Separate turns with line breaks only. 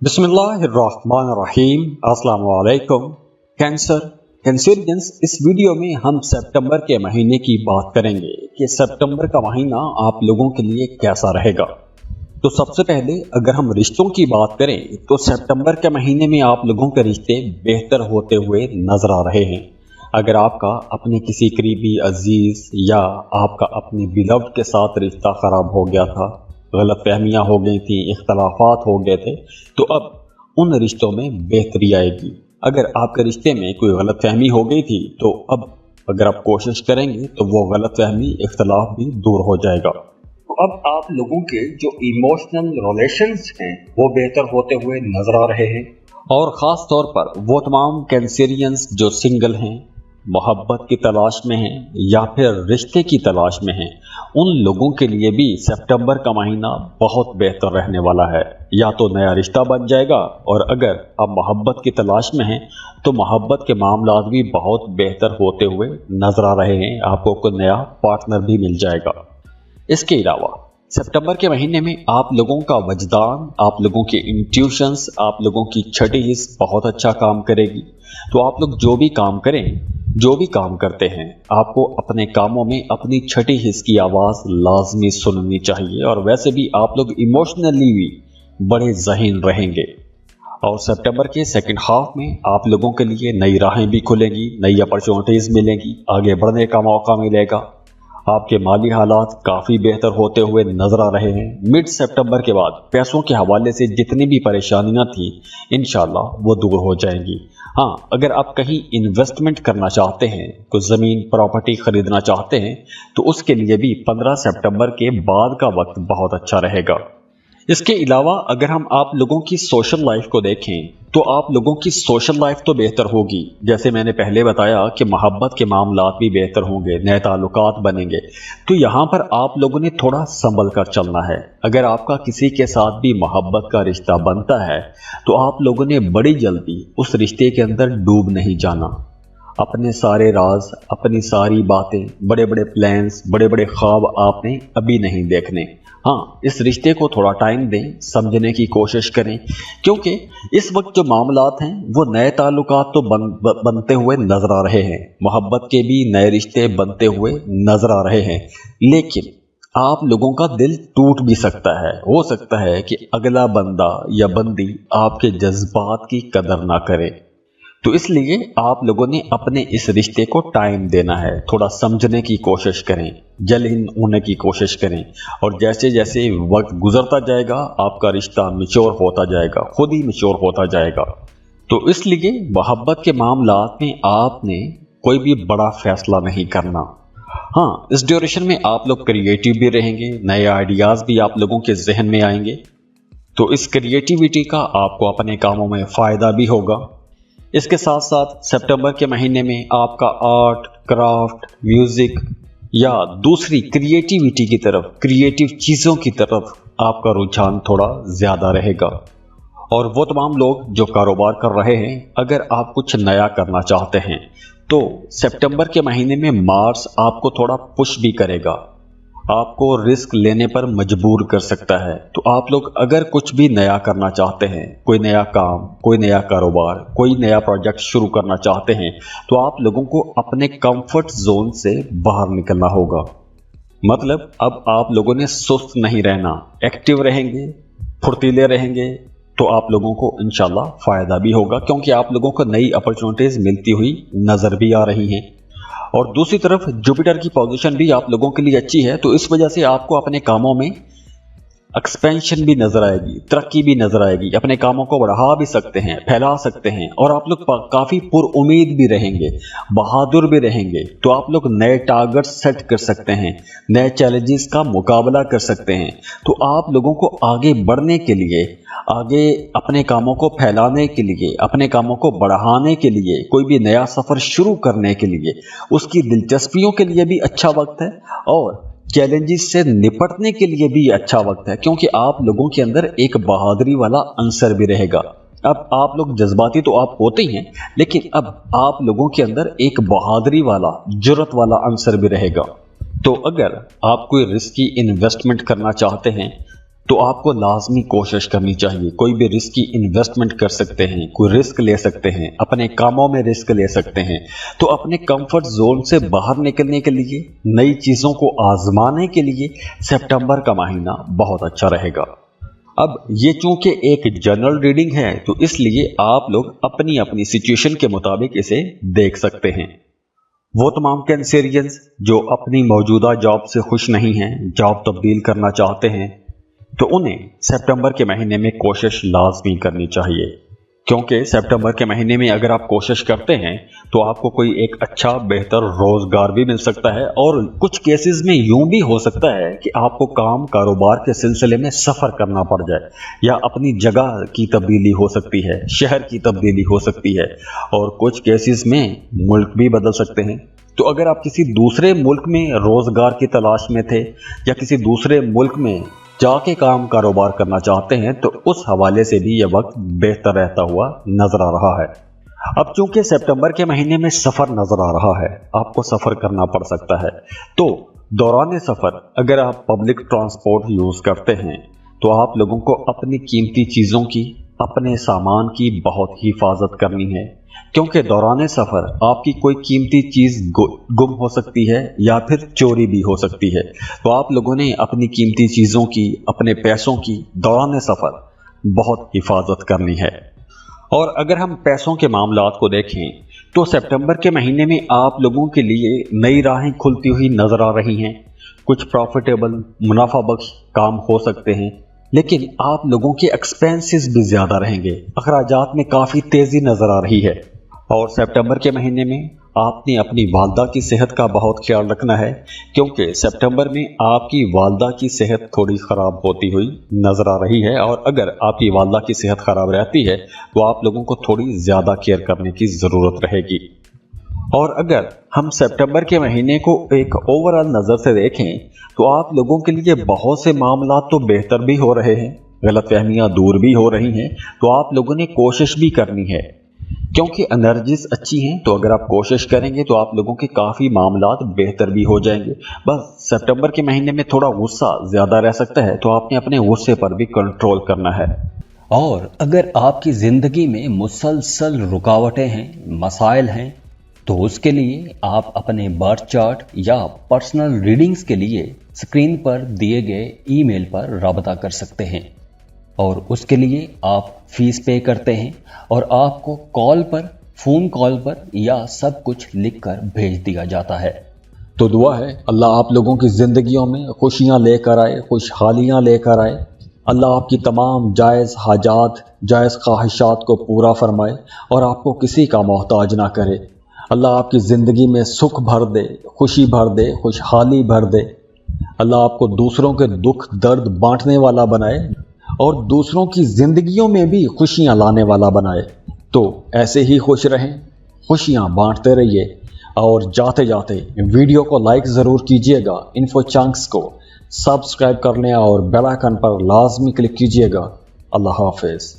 बिस्मिल्लाहिर्रहमानिर्रहीम। अस्सलाम वालेकुम। कैंसरियंस, इस वीडियो में हम सितंबर के महीने की बात करेंगे कि सितंबर का महीना आप लोगों के लिए कैसा रहेगा। तो सबसे पहले अगर हम रिश्तों की बात करें तो सितंबर के महीने में आप लोगों के रिश्ते बेहतर होते हुए नजर आ रहे हैं। अगर आपका अपने किसी करीबी अजीज या आपका अपने बिलव्ड के साथ रिश्ता खराब हो गया था, गलत फहमियाँ हो गई थी, इख्तलाफात हो गए थे, तो अब उन रिश्तों में बेहतरी आएगी। अगर आपके रिश्ते में कोई गलत फहमी हो गई थी तो अब अगर आप कोशिश करेंगे तो वो गलत फहमी, इख्तलाफ भी दूर हो जाएगा। तो अब आप लोगों के जो इमोशनल रिलेशंस हैं वो बेहतर होते हुए नजर आ रहे हैं। और ख़ास तौर पर वो तमाम कैंसरियंस जो सिंगल हैं, मोहब्बत की तलाश में हैं या फिर रिश्ते की तलाश में हैं, उन लोगों के लिए भी सितंबर का महीना बहुत बेहतर रहने वाला है। या तो नया रिश्ता बन जाएगा, और अगर आप मोहब्बत की तलाश में हैं तो मोहब्बत के मामलात भी बहुत बेहतर होते हुए नजर आ रहे हैं। आपको कोई नया पार्टनर भी मिल जाएगा। इसके अलावा सितंबर के महीने में आप लोगों का वजदान, आप लोगों की इंट्यूशंस, आप लोगों की छठी हिस्स बहुत अच्छा काम करेगी। तो आप लोग जो भी काम करें, जो भी काम करते हैं, आपको अपने कामों में अपनी छठी हिस्स की आवाज़ लाजमी सुननी चाहिए। और वैसे भी आप लोग इमोशनली भी बड़े ज़हीन रहेंगे। और सितंबर के सेकंड हाफ में आप लोगों के लिए नई राहें भी खुलेंगी, नई अपॉर्चुनिटीज़ मिलेंगी, आगे बढ़ने का मौका मिलेगा। आपके माली हालात काफ़ी बेहतर होते हुए नजर आ रहे हैं। मिड सितंबर के बाद पैसों के हवाले से जितनी भी परेशानियां थी, इंशाल्लाह वो दूर हो जाएंगी। हाँ, अगर आप कहीं इन्वेस्टमेंट करना चाहते हैं, कुछ ज़मीन प्रॉपर्टी ख़रीदना चाहते हैं, तो उसके लिए भी 15 सितंबर के बाद का वक्त बहुत अच्छा रहेगा। इसके अलावा अगर हम आप लोगों की सोशल लाइफ को देखें तो आप लोगों की सोशल लाइफ तो बेहतर होगी। जैसे मैंने पहले बताया कि मोहब्बत के मामलात भी बेहतर होंगे, नए ताल्लुकात बनेंगे। तो यहाँ पर आप लोगों ने थोड़ा संभल कर चलना है। अगर आपका किसी के साथ भी मोहब्बत का रिश्ता बनता है तो आप लोगों ने बड़ी जल्दी उस रिश्ते के अंदर डूब नहीं जाना। अपने सारे राज, अपनी सारी बातें, बड़े बड़े प्लान्स, बड़े बड़े ख्वाब आपने अभी नहीं देखने। हाँ, इस रिश्ते को थोड़ा टाइम दें, समझने की कोशिश करें, क्योंकि इस वक्त जो मामलात हैं वो नए ताल्लुकात तो बनते हुए नजर आ रहे हैं, मोहब्बत के भी नए रिश्ते बनते हुए नजर आ रहे हैं। लेकिन आप लोगों का दिल टूट भी सकता है। हो सकता है कि अगला बंदा या बंदी आपके जज्बात की कदर ना करे। तो इसलिए आप लोगों ने अपने इस रिश्ते को टाइम देना है, थोड़ा समझने की कोशिश करें, जल्द होने की कोशिश करें। और जैसे जैसे वक्त गुजरता जाएगा आपका रिश्ता मैच्योर होता जाएगा, खुद ही मैच्योर होता जाएगा। तो इसलिए मोहब्बत के मामलात में आपने कोई भी बड़ा फैसला नहीं करना। हाँ, इस ड्यूरेशन में आप लोग क्रिएटिव भी रहेंगे, नए आइडियाज़ भी आप लोगों के जहन में आएंगे। तो इस क्रिएटिविटी का आपको अपने कामों में फ़ायदा भी होगा। इसके साथ साथ सितंबर के महीने में आपका आर्ट, क्राफ्ट, म्यूज़िक या दूसरी क्रिएटिविटी की तरफ, क्रिएटिव चीज़ों की तरफ आपका रुझान थोड़ा ज़्यादा रहेगा। और वो तमाम लोग जो कारोबार कर रहे हैं, अगर आप कुछ नया करना चाहते हैं तो सितंबर के महीने में मार्स आपको थोड़ा पुश भी करेगा, आपको रिस्क लेने पर मजबूर कर सकता है। तो आप लोग अगर कुछ भी नया करना चाहते हैं, कोई नया काम, कोई नया कारोबार, कोई नया प्रोजेक्ट शुरू करना चाहते हैं, तो आप लोगों को अपने कंफर्ट जोन से बाहर निकलना होगा। मतलब अब आप लोगों ने सुस्त नहीं रहना, एक्टिव रहेंगे, फुर्तीले रहेंगे। तो आप लोगों को इंशाल्लाह फ़ायदा भी होगा, क्योंकि आप लोगों को नई अपॉर्चुनिटीज़ मिलती हुई नज़र भी आ रही हैं। और दूसरी तरफ जुपिटर की पोजीशन भी आप लोगों के लिए अच्छी है। तो इस वजह से आपको अपने कामों में एक्सपेंशन भी नजर आएगी, तरक्की भी नजर आएगी। अपने कामों को बढ़ा भी सकते हैं, फैला सकते हैं। और आप लोग काफ़ी पुरउम्मीद भी रहेंगे, बहादुर भी रहेंगे। तो आप लोग नए टारगेट सेट कर सकते हैं, नए चैलेंजेस का मुकाबला कर सकते हैं। तो आप लोगों को आगे बढ़ने के लिए, आगे अपने कामों को फैलाने के लिए, अपने कामों को बढ़ाने के लिए, कोई भी नया सफ़र शुरू करने के लिए, उसकी दिलचस्पियों के लिए भी अच्छा वक्त है। और चैलेंजेस से निपटने के लिए भी अच्छा वक्त है, क्योंकि आप लोगों के अंदर एक बहादुरी वाला अंसर भी रहेगा। अब आप लोग जज्बाती तो आप होते ही हैं, लेकिन अब आप लोगों के अंदर एक बहादुरी वाला, जुर्रत वाला अंसर भी रहेगा। तो अगर आप कोई रिस्की इन्वेस्टमेंट करना चाहते हैं तो आपको लाजमी कोशिश करनी चाहिए। कोई भी रिस्क की इन्वेस्टमेंट कर सकते हैं, कोई रिस्क ले सकते हैं, अपने कामों में रिस्क ले सकते हैं। तो अपने कंफर्ट जोन से बाहर निकलने के लिए, नई चीज़ों को आजमाने के लिए सितंबर का महीना बहुत अच्छा रहेगा। अब ये चूंकि एक जनरल रीडिंग है तो इसलिए आप लोग अपनी अपनी सिचुएशन के मुताबिक इसे देख सकते हैं। वो तमाम कैंसेरियंस जो अपनी मौजूदा जॉब से खुश नहीं हैं, जॉब तब्दील करना चाहते हैं, तो उन्हें सितंबर के महीने में कोशिश लाजमी करनी चाहिए, क्योंकि सितंबर के महीने में अगर आप कोशिश करते हैं तो आपको कोई एक अच्छा बेहतर रोजगार भी मिल सकता है। और कुछ केसेस में यूं भी हो सकता है कि आपको काम कारोबार के सिलसिले में सफ़र करना पड़ जाए, या अपनी जगह की तब्दीली हो सकती है, शहर की तब्दीली हो सकती है, और कुछ केसेस में मुल्क भी बदल सकते हैं। तो अगर आप किसी दूसरे मुल्क में रोजगार की तलाश में थे या किसी दूसरे मुल्क में जाके काम कारोबार करना चाहते हैं तो उस हवाले से भी यह वक्त बेहतर रहता हुआ नजर आ रहा है। अब चूंकि सितंबर के महीने में सफ़र नजर आ रहा है, आपको सफ़र करना पड़ सकता है, तो दौरान सफ़र अगर आप पब्लिक ट्रांसपोर्ट यूज़ करते हैं तो आप लोगों को अपनी कीमती चीज़ों की, अपने सामान की बहुत हिफाजत करनी है, क्योंकि दौरान सफ़र आपकी कोई कीमती चीज़ गुम हो सकती है या फिर चोरी भी हो सकती है। तो आप लोगों ने अपनी कीमती चीज़ों की, अपने पैसों की दौरान सफ़र बहुत हिफाजत करनी है। और अगर हम पैसों के मामलात को देखें तो सितंबर के महीने में आप लोगों के लिए नई राहें खुलती हुई नज़र आ रही हैं। कुछ प्रॉफिटेबल, मुनाफा बख्श काम हो सकते हैं, लेकिन आप लोगों के एक्सपेंसेस भी ज़्यादा रहेंगे। अखराजात में काफ़ी तेज़ी नज़र आ रही है। और सितंबर के महीने में आपने अपनी वालदा की सेहत का बहुत ख्याल रखना है, क्योंकि सितंबर में आपकी वालदा की सेहत थोड़ी ख़राब होती हुई नज़र आ रही है। और अगर आपकी वालदा की सेहत ख़राब रहती है तो आप लोगों को थोड़ी ज़्यादा केयर करने की ज़रूरत रहेगी। और अगर हम सितंबर के महीने को एक ओवरऑल नज़र से देखें तो आप लोगों के लिए बहुत से मामला तो बेहतर भी हो रहे हैं, गलतफहमियाँ दूर भी हो रही हैं। तो आप लोगों ने कोशिश भी करनी है, क्योंकि एनर्जीज अच्छी हैं। तो अगर आप कोशिश करेंगे तो आप लोगों के काफ़ी मामलात बेहतर भी हो जाएंगे। बस सितंबर के महीने में थोड़ा गुस्सा ज़्यादा रह सकता है, तो आपने अपने गुस्से पर भी कंट्रोल करना है।
और अगर आपकी ज़िंदगी में मुसलसल रुकावटें हैं, मसाइल हैं, तो उसके लिए आप अपने बर्थ चार्ट या पर्सनल रीडिंग्स के लिए स्क्रीन पर दिए गए ईमेल पर राबता कर सकते हैं। और उसके लिए आप फीस पे करते हैं और आपको कॉल पर, फ़ोन कॉल पर या सब कुछ लिखकर भेज दिया जाता है।
तो दुआ है अल्लाह आप लोगों की ज़िंदगियों में खुशियाँ लेकर आए, खुशहालियाँ लेकर आए। अल्लाह आपकी तमाम जायज़ हाजात, जायज़ ख्वाहिशात को पूरा फरमाए और आपको किसी का मोहताज ना करे। अल्लाह आपकी ज़िंदगी में सुख भर दे, खुशी भर दे, खुशहाली भर दे। अल्लाह आपको दूसरों के दुख दर्द बांटने वाला बनाए और दूसरों की ज़िंदगियों में भी खुशियाँ लाने वाला बनाए। तो ऐसे ही खुश रहें, खुशियाँ बांटते रहिए। और जाते जाते वीडियो को लाइक ज़रूर कीजिएगा, इन्फो चंक्स को सब्सक्राइब कर लें और बेल आइकन पर लाजमी क्लिक कीजिएगा। अल्लाह हाफिज़।